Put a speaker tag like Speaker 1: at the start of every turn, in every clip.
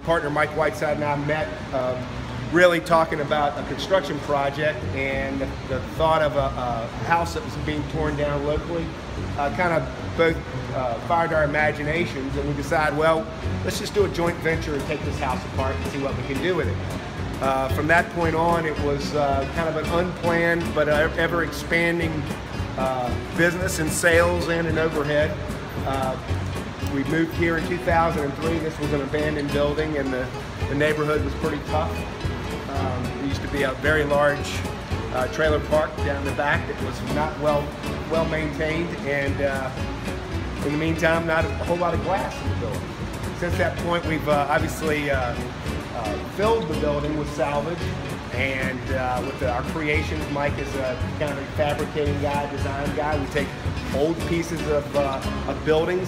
Speaker 1: Partner Mike Whiteside and I met really talking about a construction project, and the thought of a house that was being torn down locally kind of both fired our imaginations, and we decided, well, let's just do a joint venture and take this house apart and see what we can do with it. From that point on, it was kind of an unplanned but ever expanding business in sales and in overhead. We moved here in 2003. This was an abandoned building, and the neighborhood was pretty tough. There used to be a very large trailer park down the back that was not well maintained, and in the meantime, not a whole lot of glass in the building. Since that point, we've obviously filled the building with salvage, and with our creations. Mike is a kind of a fabricating guy, design guy. We take old pieces of buildings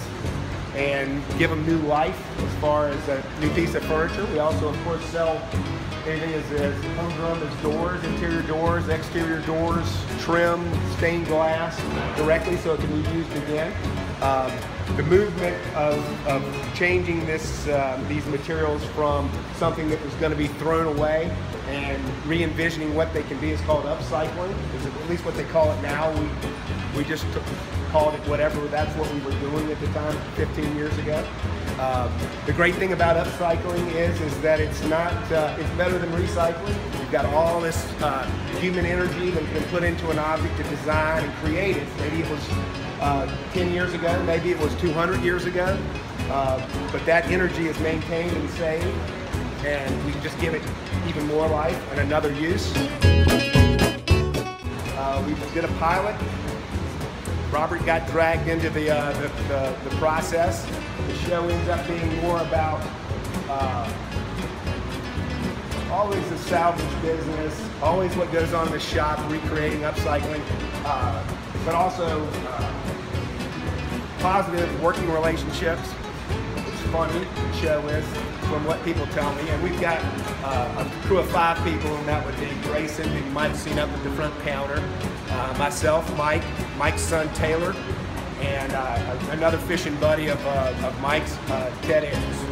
Speaker 1: and give them new life as far as a new piece of furniture. We also, of course, sell anything as homegrown as doors, interior doors, exterior doors, trim, stained glass directly so it can be used again. The movement of changing these materials from something that was going to be thrown away and re-envisioning what they can be is called upcycling. Is at least what they call it now. We just called it whatever. That's what we were doing at the time, 15 years ago. The great thing about upcycling is that it's not it's better than recycling. You've got all this human energy that's been put into an object to design and create it. Maybe it was 10 years ago, maybe it was 200 years ago, but that energy is maintained and saved, and we can just give it even more life and another use. We did a pilot. Robert got dragged into the process. The show ends up being more about always the salvage business, always what goes on in the shop, recreating, upcycling, but also positive working relationships. It's funny, the show is, from what people tell me. And we've got a crew of 5 people, and that would be Grayson, who you might have seen up at the front counter, myself, Mike, Mike's son Taylor, and another fishing buddy of Mike's, Ted Ayers.